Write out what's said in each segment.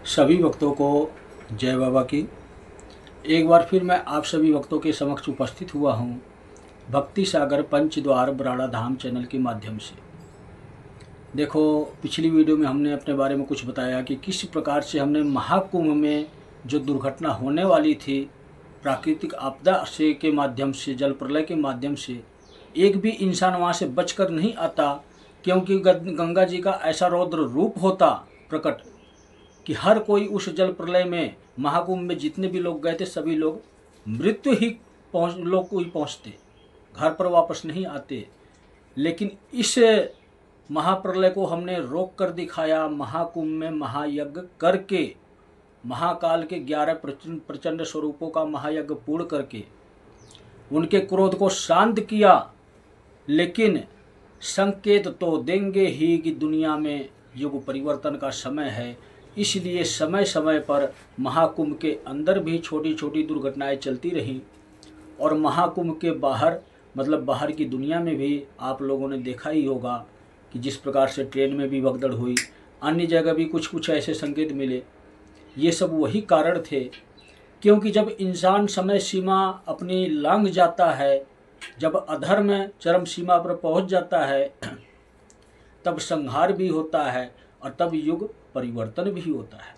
सभी भक्तों को जय बाबा की। एक बार फिर मैं आप सभी भक्तों के समक्ष उपस्थित हुआ हूँ भक्ति सागर पंचद्वार बराड़ा धाम चैनल के माध्यम से। देखो, पिछली वीडियो में हमने अपने बारे में कुछ बताया कि किस प्रकार से हमने महाकुंभ में जो दुर्घटना होने वाली थी प्राकृतिक आपदा से के माध्यम से, जल प्रलय के माध्यम से, एक भी इंसान वहाँ से बचकर नहीं आता, क्योंकि गंगा जी का ऐसा रौद्र रूप होता प्रकट कि हर कोई उस जल प्रलय में, महाकुंभ में जितने भी लोग गए थे सभी लोग मृत्यु ही पहुँचते, घर पर वापस नहीं आते। लेकिन इस महाप्रलय को हमने रोक कर दिखाया। महाकुंभ में महायज्ञ करके, महाकाल के 11 प्रचंड स्वरूपों का महायज्ञ पूर्ण करके उनके क्रोध को शांत किया। लेकिन संकेत तो देंगे ही कि दुनिया में युग परिवर्तन का समय है, इसलिए समय समय पर महाकुंभ के अंदर भी छोटी छोटी दुर्घटनाएं चलती रहीं। और महाकुंभ के बाहर, मतलब बाहर की दुनिया में भी आप लोगों ने देखा ही होगा कि जिस प्रकार से ट्रेन में भी भगदड़ हुई, अन्य जगह भी कुछ कुछ ऐसे संकेत मिले। ये सब वही कारण थे, क्योंकि जब इंसान समय सीमा अपनी लांघ जाता है, जब अधर्म चरम सीमा पर पहुंच जाता है, तब संहार भी होता है और तब युग परिवर्तन भी होता है।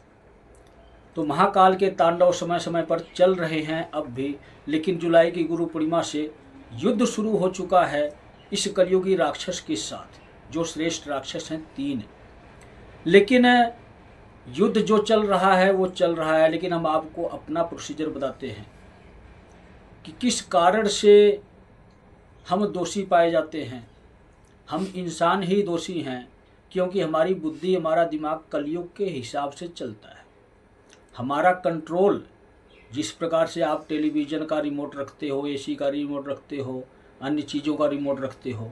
तो महाकाल के तांडव समय समय पर चल रहे हैं अब भी। लेकिन जुलाई की गुरु पूर्णिमा से युद्ध शुरू हो चुका है इस कलयुगी राक्षस के साथ, जो श्रेष्ठ राक्षस हैं 3। लेकिन युद्ध जो चल रहा है वो चल रहा है, लेकिन हम आपको अपना प्रोसीजर बताते हैं कि किस कारण से हम दोषी पाए जाते हैं। हम इंसान ही दोषी हैं, क्योंकि हमारी बुद्धि, हमारा दिमाग कलयुग के हिसाब से चलता है। हमारा कंट्रोल, जिस प्रकार से आप टेलीविज़न का रिमोट रखते हो, एसी का रिमोट रखते हो, अन्य चीज़ों का रिमोट रखते हो,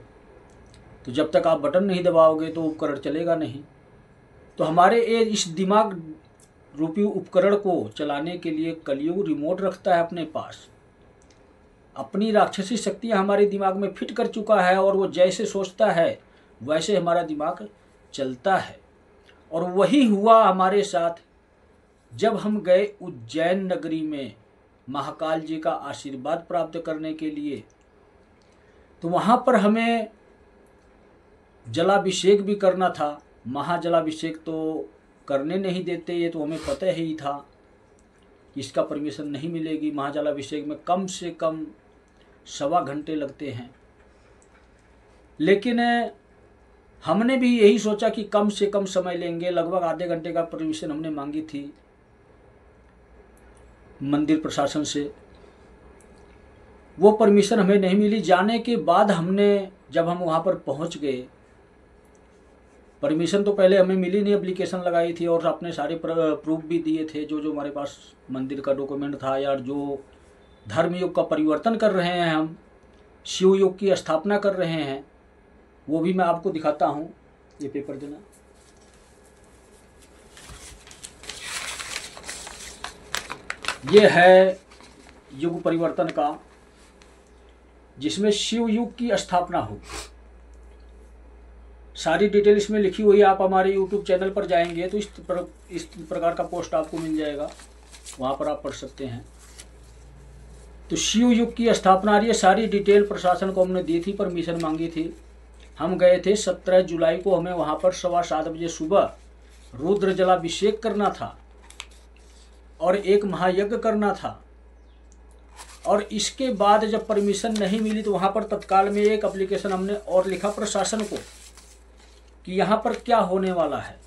तो जब तक आप बटन नहीं दबाओगे तो उपकरण चलेगा नहीं। तो हमारे इस दिमाग रूपी उपकरण को चलाने के लिए कलयुग रिमोट रखता है अपने पास। अपनी राक्षसी शक्तियाँ हमारे दिमाग में फिट कर चुका है, और वो जैसे सोचता है वैसे हमारा दिमाग चलता है। और वही हुआ हमारे साथ जब हम गए उज्जैन नगरी में महाकाल जी का आशीर्वाद प्राप्त करने के लिए। तो वहाँ पर हमें जलाभिषेक भी करना था। महाजलाभिषेक तो करने नहीं देते, ये तो हमें पता ही था कि इसका परमिशन नहीं मिलेगी। महाजलाभिषेक में कम से कम 1.25 घंटे लगते हैं। लेकिन हमने भी यही सोचा कि कम से कम समय लेंगे, लगभग आधे घंटे का परमिशन हमने मांगी थी मंदिर प्रशासन से। वो परमिशन हमें नहीं मिली। जाने के बाद जब हम वहाँ पर पहुँच गए, परमिशन तो पहले हमें मिली नहीं, एप्लीकेशन लगाई थी और अपने सारे प्रूफ भी दिए थे, जो हमारे पास मंदिर का डॉक्यूमेंट था। यार, जो धर्मयुग का परिवर्तन कर रहे हैं, हम शिव युग की स्थापना कर रहे हैं, वो भी मैं आपको दिखाता हूँ। ये पेपर देना। ये है युग परिवर्तन का, जिसमें शिव युग की स्थापना होगी। सारी डिटेल इसमें लिखी हुई है। आप हमारे YouTube चैनल पर जाएंगे तो इस प्रकार का पोस्ट आपको मिल जाएगा, वहाँ पर आप पढ़ सकते हैं। तो शिव युग की स्थापना, ये सारी डिटेल प्रशासन को हमने दी थी, परमिशन मांगी थी। हम गए थे 17 जुलाई को। हमें वहाँ पर 7:15 बजे सुबह रुद्र जलाभिषेक करना था और एक महायज्ञ करना था। और इसके बाद जब परमिशन नहीं मिली तो वहाँ पर तत्काल में एक एप्लीकेशन हमने और लिखा प्रशासन को कि यहाँ पर क्या होने वाला है।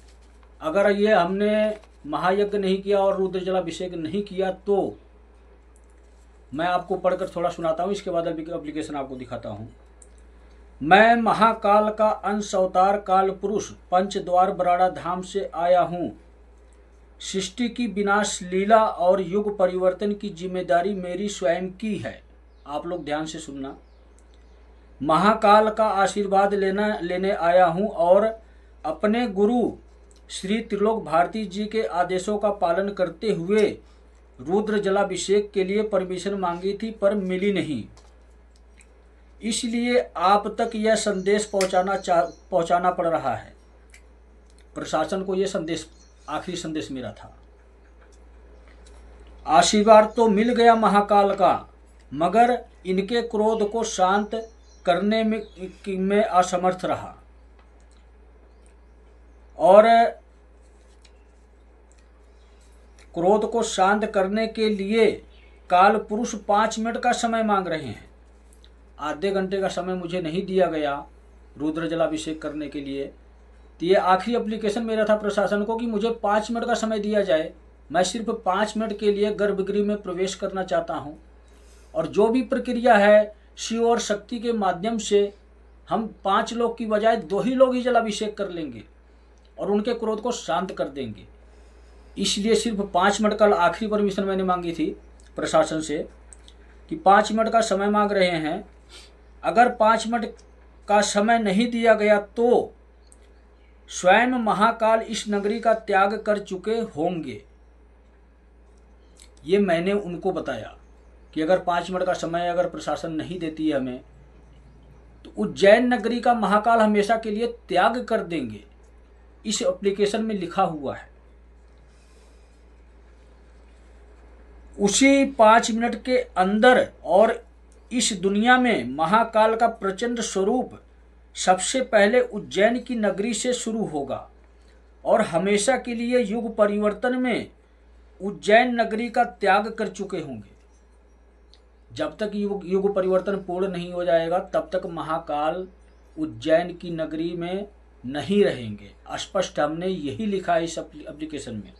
अगर ये हमने महायज्ञ नहीं किया और रुद्र जलाभिषेक नहीं किया तो मैं आपको पढ़कर थोड़ा सुनाता हूँ, इसके बाद एप्लीकेशन आपको दिखाता हूँ। मैं महाकाल का अंश अवतार काल पुरुष पंचद्वार बराड़ा धाम से आया हूँ। सृष्टि की विनाश लीला और युग परिवर्तन की जिम्मेदारी मेरी स्वयं की है। आप लोग ध्यान से सुनना। महाकाल का आशीर्वाद लेने आया हूँ और अपने गुरु श्री त्रिलोक भारती जी के आदेशों का पालन करते हुए रुद्र जलाभिषेक के लिए परमिशन मांगी थी, पर मिली नहीं। इसलिए आप तक यह संदेश पहुंचाना पड़ रहा है। प्रशासन को यह संदेश आखिरी संदेश मेरा था। आशीर्वाद तो मिल गया महाकाल का, मगर इनके क्रोध को शांत करने में असमर्थ रहा। और क्रोध को शांत करने के लिए काल पुरुष 5 मिनट का समय मांग रहे हैं। आधे घंटे का समय मुझे नहीं दिया गया रुद्र जलाभिषेक करने के लिए। तो ये आखिरी एप्लीकेशन मेरा था प्रशासन को कि मुझे 5 मिनट का समय दिया जाए। मैं सिर्फ 5 मिनट के लिए गर्भगृह में प्रवेश करना चाहता हूँ, और जो भी प्रक्रिया है शिव और शक्ति के माध्यम से हम 5 लोग की बजाय 2 ही लोग ही जलाभिषेक कर लेंगे और उनके क्रोध को शांत कर देंगे। इसलिए सिर्फ 5 मिनट का आखिरी परमिशन मैंने मांगी थी प्रशासन से कि 5 मिनट का समय मांग रहे हैं। अगर 5 मिनट का समय नहीं दिया गया तो स्वयं महाकाल इस नगरी का त्याग कर चुके होंगे। ये मैंने उनको बताया कि अगर 5 मिनट का समय अगर प्रशासन नहीं देती है हमें, तो उज्जैन नगरी का महाकाल हमेशा के लिए त्याग कर देंगे। इस एप्लीकेशन में लिखा हुआ है। उसी 5 मिनट के अंदर और इस दुनिया में महाकाल का प्रचंड स्वरूप सबसे पहले उज्जैन की नगरी से शुरू होगा और हमेशा के लिए युग परिवर्तन में उज्जैन नगरी का त्याग कर चुके होंगे। जब तक युग परिवर्तन पूर्ण नहीं हो जाएगा तब तक महाकाल उज्जैन की नगरी में नहीं रहेंगे। स्पष्ट हमने यही लिखा है इस एप्लीकेशन में।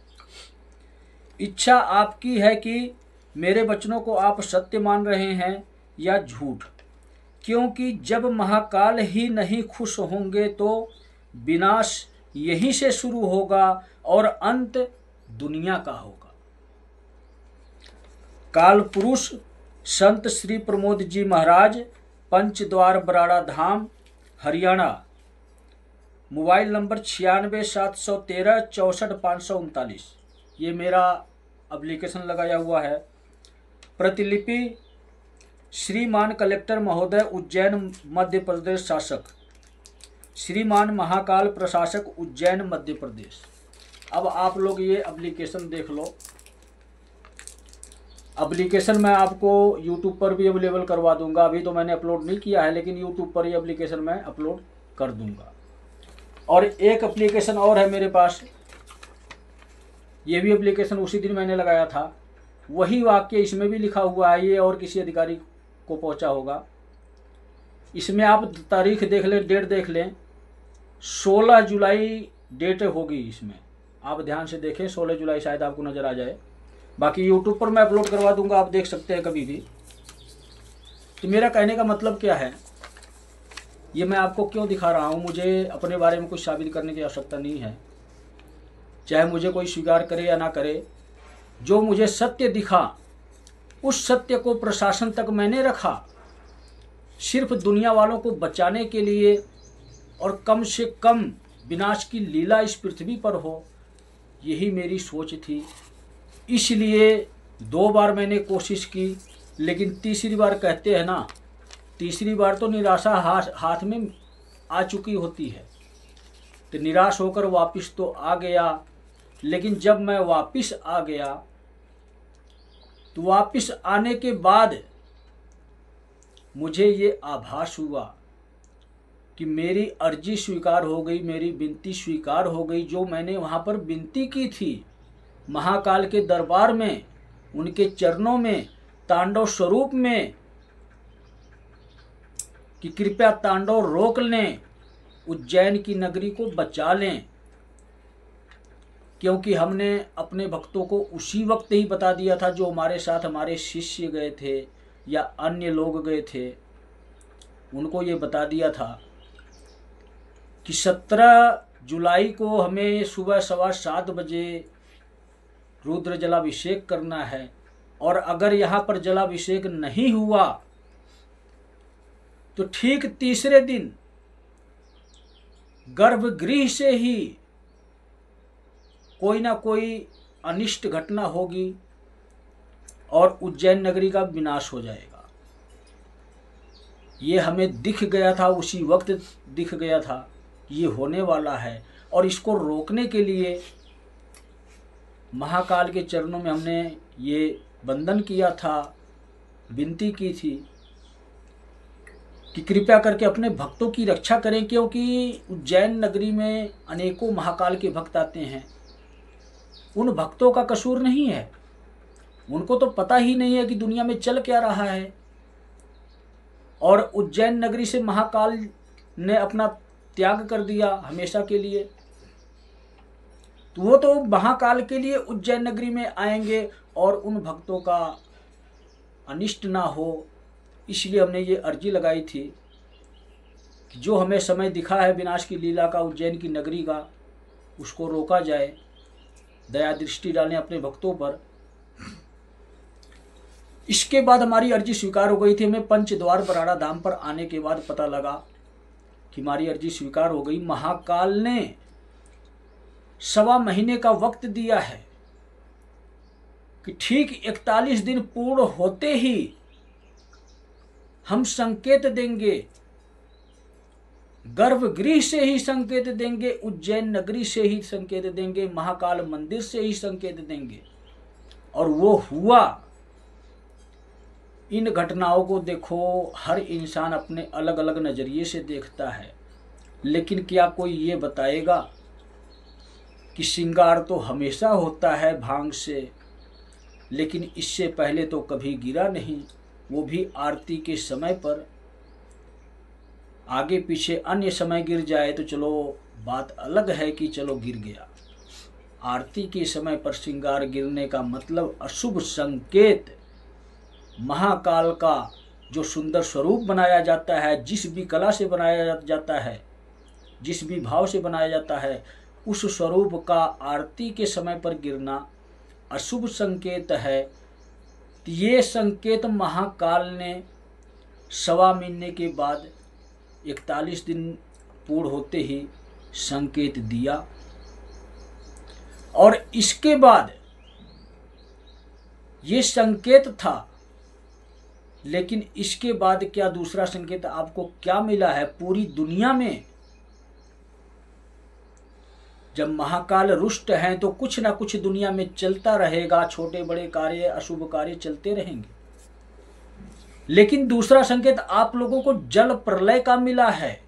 इच्छा आपकी है कि मेरे वचनों को आप सत्य मान रहे हैं या झूठ, क्योंकि जब महाकाल ही नहीं खुश होंगे तो विनाश यहीं से शुरू होगा और अंत दुनिया का होगा। काल पुरुष संत श्री प्रमोद जी महाराज, पंचद्वार बराड़ा धाम, हरियाणा। Mobile number 96 713 64 539। ये मेरा एप्लीकेशन लगाया हुआ है। प्रतिलिपि श्रीमान कलेक्टर महोदय उज्जैन मध्य प्रदेश शासक, श्रीमान महाकाल प्रशासक उज्जैन मध्य प्रदेश। अब आप लोग ये एप्लीकेशन देख लो। एप्लीकेशन मैं आपको यूट्यूब पर भी अवेलेबल करवा दूंगा। अभी तो मैंने अपलोड नहीं किया है, लेकिन यूट्यूब पर ही एप्लीकेशन मैं अपलोड कर दूंगा। और एक एप्लीकेशन और है मेरे पास, ये भी एप्लीकेशन उसी दिन मैंने लगाया था। वही वाक्य इसमें भी लिखा हुआ है, ये और किसी अधिकारी को पहुंचा होगा। इसमें आप तारीख देख लें, डेट देख लें, 16 जुलाई डेट होगी इसमें। आप ध्यान से देखें, 16 जुलाई शायद आपको नज़र आ जाए। बाकी यूट्यूब पर मैं अपलोड करवा दूंगा, आप देख सकते हैं कभी भी। तो मेरा कहने का मतलब क्या है, ये मैं आपको क्यों दिखा रहा हूँ। मुझे अपने बारे में कुछ साबित करने की आवश्यकता नहीं है, चाहे मुझे कोई स्वीकार करे या ना करे। जो मुझे सत्य दिखा उस सत्य को प्रशासन तक मैंने रखा, सिर्फ दुनिया वालों को बचाने के लिए और कम से कम विनाश की लीला इस पृथ्वी पर हो, यही मेरी सोच थी। इसलिए 2 बार मैंने कोशिश की, लेकिन तीसरी बार कहते हैं ना, तीसरी बार तो निराशा हाथ में आ चुकी होती है। तो निराश होकर वापस तो आ गया, लेकिन जब मैं वापस आ गया तो वापस आने के बाद मुझे ये आभास हुआ कि मेरी अर्जी स्वीकार हो गई, मेरी विनती स्वीकार हो गई। जो मैंने वहाँ पर विनती की थी महाकाल के दरबार में, उनके चरणों में, तांडव स्वरूप में, कि कृपया तांडव रोक लें, उज्जैन की नगरी को बचा लें, क्योंकि हमने अपने भक्तों को उसी वक्त ही बता दिया था, जो हमारे साथ हमारे शिष्य गए थे या अन्य लोग गए थे, उनको ये बता दिया था कि 17 जुलाई को हमें सुबह 7:15 बजे रुद्र जलाभिषेक करना है। और अगर यहाँ पर जलाभिषेक नहीं हुआ तो ठीक तीसरे दिन गर्भगृह से ही कोई ना कोई अनिष्ट घटना होगी और उज्जैन नगरी का विनाश हो जाएगा। ये हमें दिख गया था, उसी वक्त दिख गया था ये होने वाला है। और इसको रोकने के लिए महाकाल के चरणों में हमने ये वंदन किया था, विनती की थी कि कृपया करके अपने भक्तों की रक्षा करें, क्योंकि उज्जैन नगरी में अनेकों महाकाल के भक्त आते हैं। उन भक्तों का कसूर नहीं है, उनको तो पता ही नहीं है कि दुनिया में चल क्या रहा है। और उज्जैन नगरी से महाकाल ने अपना त्याग कर दिया हमेशा के लिए, तो वो तो महाकाल के लिए उज्जैन नगरी में आएंगे और उन भक्तों का अनिष्ट ना हो, इसलिए हमने ये अर्जी लगाई थी कि जो हमें समय दिखा है विनाश की लीला का, उज्जैन की नगरी का, उसको रोका जाए, दया दृष्टि डालें अपने भक्तों पर। इसके बाद हमारी अर्जी स्वीकार हो गई थी। हमें पंचद्वार बराड़ा धाम पर आने के बाद पता लगा कि हमारी अर्जी स्वीकार हो गई। महाकाल ने 1.25 महीने का वक्त दिया है कि ठीक 41 दिन पूर्ण होते ही हम संकेत देंगे, गर्भगृह से ही संकेत देंगे, उज्जैन नगरी से ही संकेत देंगे, महाकाल मंदिर से ही संकेत देंगे। और वो हुआ। इन घटनाओं को देखो, हर इंसान अपने अलग अलग नजरिए से देखता है, लेकिन क्या कोई ये बताएगा कि श्रृंगार तो हमेशा होता है भांग से, लेकिन इससे पहले तो कभी गिरा नहीं, वो भी आरती के समय पर। आगे पीछे अन्य समय गिर जाए तो चलो बात अलग है कि चलो गिर गया। आरती के समय पर श्रृंगार गिरने का मतलब अशुभ संकेत। महाकाल का जो सुंदर स्वरूप बनाया जाता है, जिस भी कला से बनाया जाता है, जिस भी भाव से बनाया जाता है, उस स्वरूप का आरती के समय पर गिरना अशुभ संकेत है। ये संकेत महाकाल ने 1.25 महीने के बाद 41 दिन पूर्ण होते ही संकेत दिया। और इसके बाद ये संकेत था, लेकिन इसके बाद क्या दूसरा संकेत आपको क्या मिला है पूरी दुनिया में? जब महाकाल रुष्ट हैं तो कुछ ना कुछ दुनिया में चलता रहेगा, छोटे बड़े कार्य, अशुभ कार्य चलते रहेंगे। लेकिन दूसरा संकेत आप लोगों को जल प्रलय का मिला है।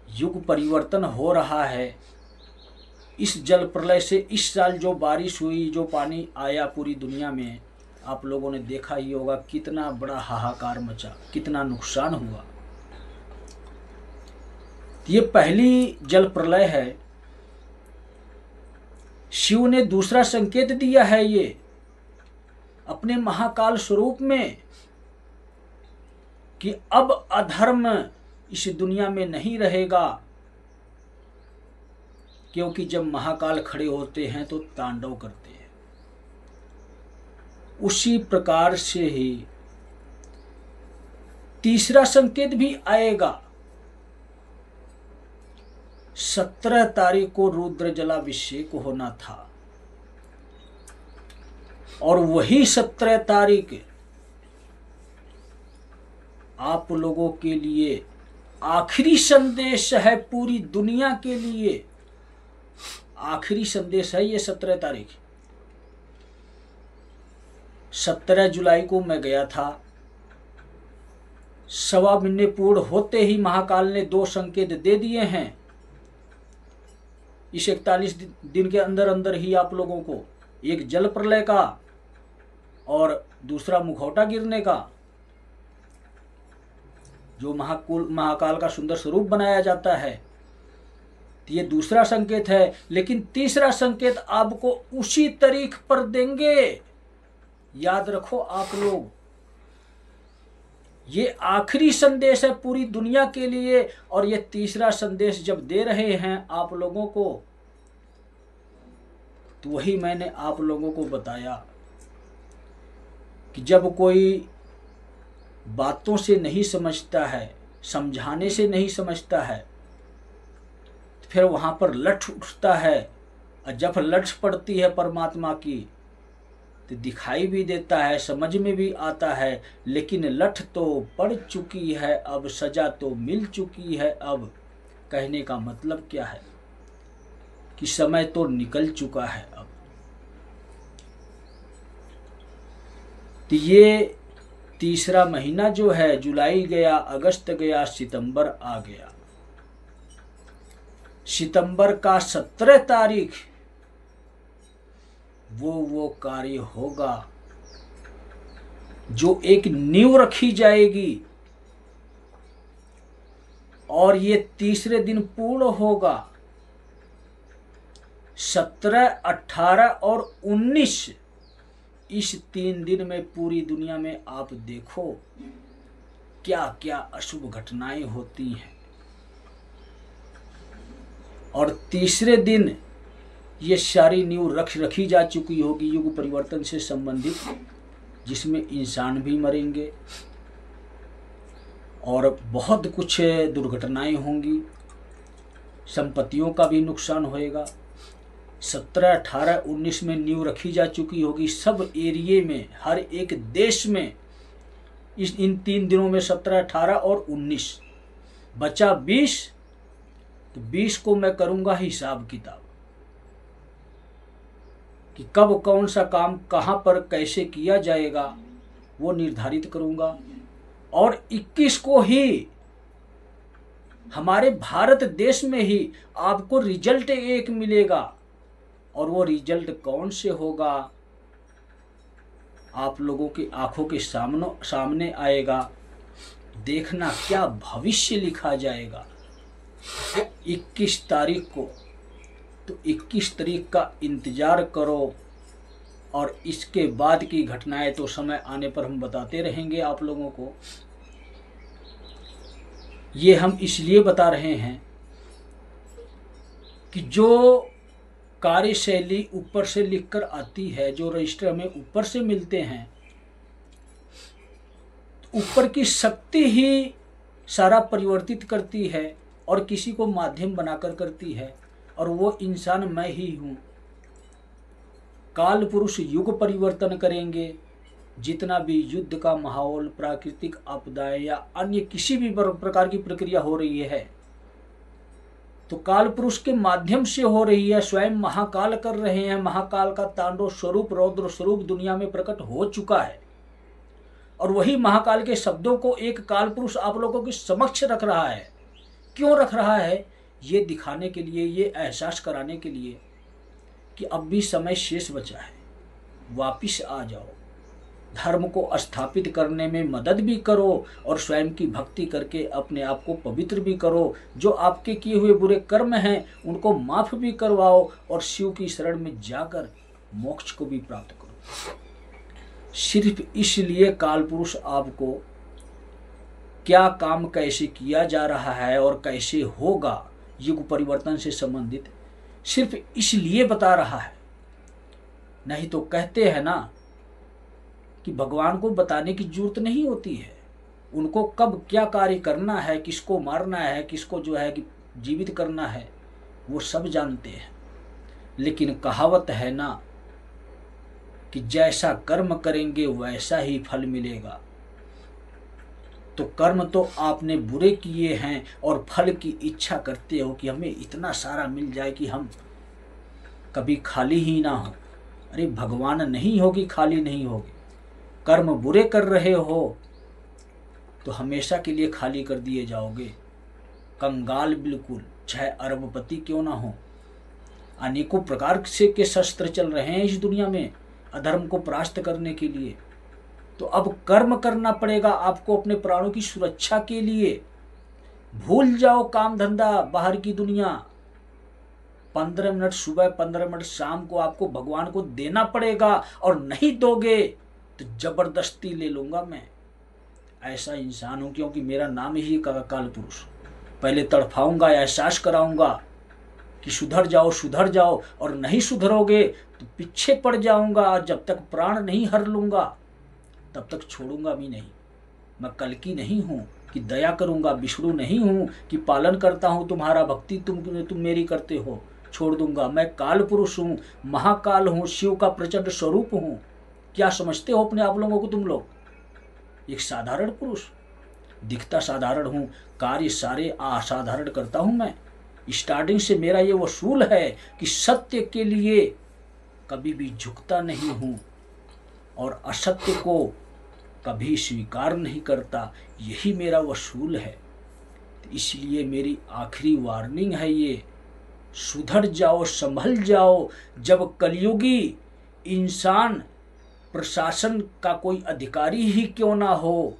युग परिवर्तन हो रहा है। इस जल प्रलय से इस साल जो बारिश हुई, जो पानी आया पूरी दुनिया में, आप लोगों ने देखा ही होगा कितना बड़ा हाहाकार मचा, कितना नुकसान हुआ। ये पहली जल प्रलय है। शिव ने दूसरा संकेत दिया है ये अपने महाकाल स्वरूप में कि अब अधर्म इस दुनिया में नहीं रहेगा, क्योंकि जब महाकाल खड़े होते हैं तो तांडव करते हैं। उसी प्रकार से ही तीसरा संकेत भी आएगा। 17 तारीख को रुद्र जलाभिषेक होना था और वही 17 तारीख आप लोगों के लिए आखिरी संदेश है, पूरी दुनिया के लिए आखिरी संदेश है ये 17 तारीख। 17 जुलाई को मैं गया था। 1.25 महीने पूर्ण होते ही महाकाल ने 2 संकेत दे दिए हैं। इस 41 दिन के अंदर अंदर ही आप लोगों को एक जल प्रलय का और दूसरा मुखौटा गिरने का, जो महाकाल का सुंदर स्वरूप बनाया जाता है, ये दूसरा संकेत है। लेकिन तीसरा संकेत आपको उसी तारीख पर देंगे। याद रखो आप लोग, ये आखिरी संदेश है पूरी दुनिया के लिए। और ये तीसरा संदेश जब दे रहे हैं आप लोगों को, तो वही मैंने आप लोगों को बताया कि जब कोई बातों से नहीं समझता है, समझाने से नहीं समझता है, तो फिर वहां पर लठ उठता है। और जब लठ पड़ती है परमात्मा की तो दिखाई भी देता है, समझ में भी आता है, लेकिन लठ तो पड़ चुकी है, अब सजा तो मिल चुकी है। अब कहने का मतलब क्या है? कि समय तो निकल चुका है अब। तो ये तीसरा महीना जो है, जुलाई गया, अगस्त गया, सितंबर आ गया। सितंबर का 17 तारीख वो कार्य होगा जो एक नींव रखी जाएगी, और ये तीसरे दिन पूर्ण होगा। 17, 18 और 19 इस 3 दिन में पूरी दुनिया में आप देखो क्या क्या अशुभ घटनाएं होती हैं। और तीसरे दिन ये सारी नींव रखी जा चुकी होगी युग परिवर्तन से संबंधित, जिसमें इंसान भी मरेंगे और बहुत कुछ दुर्घटनाएं होंगी, संपत्तियों का भी नुकसान होएगा। 17, 18, 19 में नींव रखी जा चुकी होगी सब एरिए में, हर एक देश में। इन 3 दिनों में 17, 18 और 19 बचा 20। तो 20 को मैं करूंगा हिसाब किताब कि कब कौन सा काम कहां पर कैसे किया जाएगा, वो निर्धारित करूंगा। और 21 को ही हमारे भारत देश में ही आपको रिजल्ट एक मिलेगा, और वो रिजल्ट कौन से होगा आप लोगों की आंखों के सामने आएगा। देखना क्या भविष्य लिखा जाएगा 21 तारीख को। तो 21 तारीख का इंतजार करो, और इसके बाद की घटनाएं तो समय आने पर हम बताते रहेंगे आप लोगों को। ये हम इसलिए बता रहे हैं कि जो कार्यशैली ऊपर से लिखकर आती है, जो रजिस्टर हमें ऊपर से मिलते हैं, तो ऊपर की शक्ति ही सारा परिवर्तित करती है और किसी को माध्यम बनाकर करती है, और वो इंसान मैं ही हूँ। काल पुरुष युग परिवर्तन करेंगे। जितना भी युद्ध का माहौल, प्राकृतिक आपदाएं या अन्य किसी भी प्रकार की प्रक्रिया हो रही है, तो काल पुरुष के माध्यम से हो रही है। स्वयं महाकाल कर रहे हैं। महाकाल का तांडव स्वरूप, रौद्र स्वरूप दुनिया में प्रकट हो चुका है, और वही महाकाल के शब्दों को एक काल पुरुष आप लोगों के समक्ष रख रहा है। क्यों रख रहा है? ये दिखाने के लिए, ये एहसास कराने के लिए कि अब भी समय शेष बचा है, वापिस आ जाओ, धर्म को स्थापित करने में मदद भी करो, और स्वयं की भक्ति करके अपने आप को पवित्र भी करो। जो आपके किए हुए बुरे कर्म हैं उनको माफ भी करवाओ, और शिव की शरण में जाकर मोक्ष को भी प्राप्त करो। सिर्फ इसलिए काल पुरुष आपको क्या काम कैसे किया जा रहा है और कैसे होगा युग परिवर्तन से संबंधित, सिर्फ इसलिए बता रहा है। नहीं तो कहते हैं ना कि भगवान को बताने की जरूरत नहीं होती है। उनको कब क्या कार्य करना है, किसको मारना है, किसको जो है कि जीवित करना है, वो सब जानते हैं। लेकिन कहावत है ना कि जैसा कर्म करेंगे वैसा ही फल मिलेगा। तो कर्म तो आपने बुरे किए हैं और फल की इच्छा करते हो कि हमें इतना सारा मिल जाए कि हम कभी खाली ही ना हो। अरे भगवान नहीं होगी, खाली नहीं होगी। कर्म बुरे कर रहे हो तो हमेशा के लिए खाली कर दिए जाओगे, कंगाल बिल्कुल, चाहे अरबपति क्यों ना हो। अनेकों प्रकार से के शस्त्र चल रहे हैं इस दुनिया में अधर्म को परास्त करने के लिए। तो अब कर्म करना पड़ेगा आपको अपने प्राणों की सुरक्षा के लिए। भूल जाओ काम धंधा, बाहर की दुनिया। 15 मिनट सुबह, 15 मिनट शाम को आपको भगवान को देना पड़ेगा, और नहीं दोगे तो जबरदस्ती ले लूंगा मैं। ऐसा इंसान हूं क्योंकि मेरा नाम ही काल पुरुष। पहले तड़फाऊंगा, एहसास कराऊंगा कि सुधर जाओ सुधर जाओ, और नहीं सुधरोगे तो पीछे पड़ जाऊंगा। जब तक प्राण नहीं हर लूंगा तब तक छोड़ूंगा भी नहीं। मैं कल्कि नहीं हूं कि दया करूंगा, विष्णु नहीं हूं कि पालन करता हूं तुम्हारा, भक्ति तुम मेरी करते हो, छोड़ दूंगा। मैं काल पुरुष हूं, महाकाल हूं, शिव का प्रचंड स्वरूप हूं। क्या समझते हो अपने आप लोगों को तुम लोग? एक साधारण पुरुष, दिखता साधारण हूं, कार्य सारे असाधारण करता हूं मैं। स्टार्टिंग से मेरा ये वसूल है कि सत्य के लिए कभी भी झुकता नहीं हूँ और असत्य को कभी स्वीकार नहीं करता। यही मेरा वसूल है। इसलिए मेरी आखिरी वार्निंग है ये, सुधर जाओ, संभल जाओ। जब कलयुगी इंसान प्रशासन का कोई अधिकारी ही क्यों ना हो,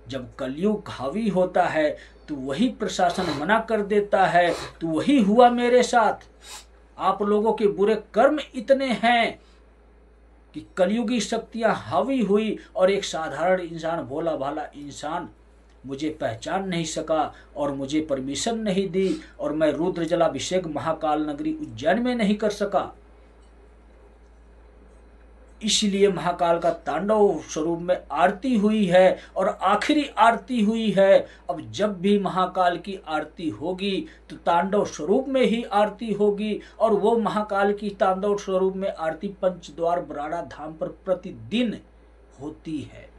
जब कलयुग हावी होता है तो वही प्रशासन मना कर देता है। तो वही हुआ मेरे साथ। आप लोगों के बुरे कर्म इतने हैं कि कलयुगी शक्तियां हावी हुई और एक साधारण इंसान, भोला भाला इंसान मुझे पहचान नहीं सका और मुझे परमिशन नहीं दी और मैं रुद्र जलाभिषेक महाकाल नगरी उज्जैन में नहीं कर सका। इसलिए महाकाल का तांडव स्वरूप में आरती हुई है और आखिरी आरती हुई है। अब जब भी महाकाल की आरती होगी तो तांडव स्वरूप में ही आरती होगी और वो महाकाल की तांडव स्वरूप में आरती पंचद्वार बराड़ा धाम पर प्रतिदिन होती है।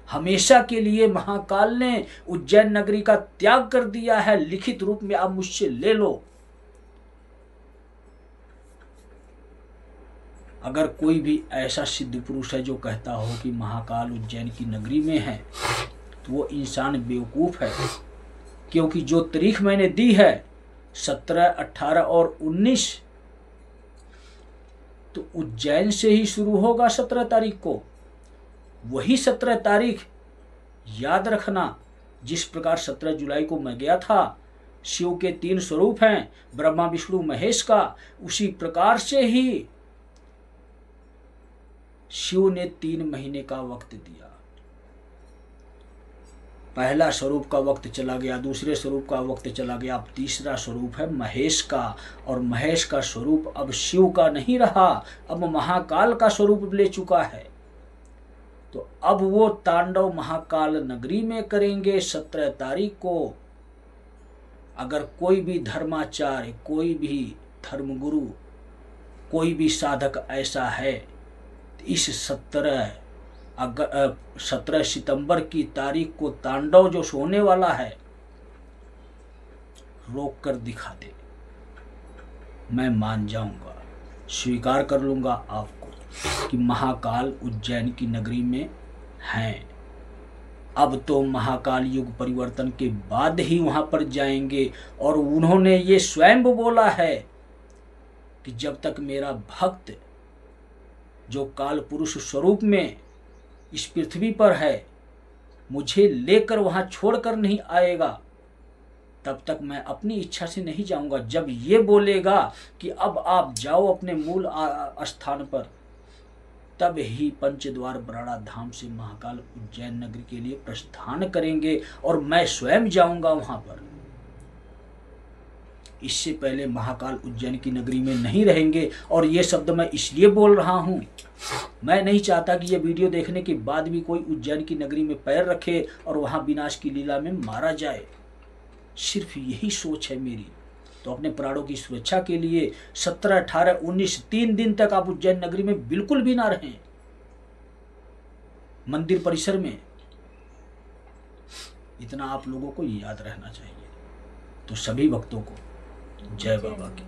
हमेशा के लिए महाकाल ने उज्जैन नगरी का त्याग कर दिया है। लिखित रूप में आप मुझसे ले लो। अगर कोई भी ऐसा सिद्ध पुरुष है जो कहता हो कि महाकाल उज्जैन की नगरी में है तो वो इंसान बेवकूफ़ है। क्योंकि जो तारीख मैंने दी है 17, 18 और 19 तो उज्जैन से ही शुरू होगा 17 तारीख को। वही 17 तारीख याद रखना जिस प्रकार 17 जुलाई को मैं गया था। शिव के 3 स्वरूप हैं, ब्रह्मा विष्णु महेश का। उसी प्रकार से ही शिव ने 3 महीने का वक्त दिया। पहला स्वरूप का वक्त चला गया, दूसरे स्वरूप का वक्त चला गया, अब तीसरा स्वरूप है महेश का। और महेश का स्वरूप अब शिव का नहीं रहा, अब महाकाल का स्वरूप ले चुका है। तो अब वो तांडव महाकाल नगरी में करेंगे 17 तारीख को। अगर कोई भी धर्माचार्य, कोई भी धर्मगुरु, कोई भी साधक ऐसा है, इस 17 सितंबर की तारीख को तांडव जो होने वाला है रोक कर दिखा दे, मैं मान जाऊंगा, स्वीकार कर लूंगा आपको कि महाकाल उज्जैन की नगरी में हैं। अब तो महाकाल युग परिवर्तन के बाद ही वहां पर जाएंगे। और उन्होंने ये स्वयं बोला है कि जब तक मेरा भक्त जो काल पुरुष स्वरूप में इस पृथ्वी पर है मुझे लेकर वहां छोड़कर नहीं आएगा, तब तक मैं अपनी इच्छा से नहीं जाऊंगा। जब ये बोलेगा कि अब आप जाओ अपने मूल स्थान पर, तब ही पंचद्वार बराड़ा धाम से महाकाल उज्जैन नगरी के लिए प्रस्थान करेंगे और मैं स्वयं जाऊंगा वहां पर। इससे पहले महाकाल उज्जैन की नगरी में नहीं रहेंगे। और ये शब्द मैं इसलिए बोल रहा हूं, मैं नहीं चाहता कि ये वीडियो देखने के बाद भी कोई उज्जैन की नगरी में पैर रखे और वहां विनाश की लीला में मारा जाए। सिर्फ यही सोच है मेरी। तो अपने प्राणों की सुरक्षा के लिए 17, 18, 19 3 दिन तक आप उज्जैन नगरी में बिल्कुल भी ना रहें, मंदिर परिसर में। इतना आप लोगों को याद रहना चाहिए। तो सभी भक्तों को जय बाबा की।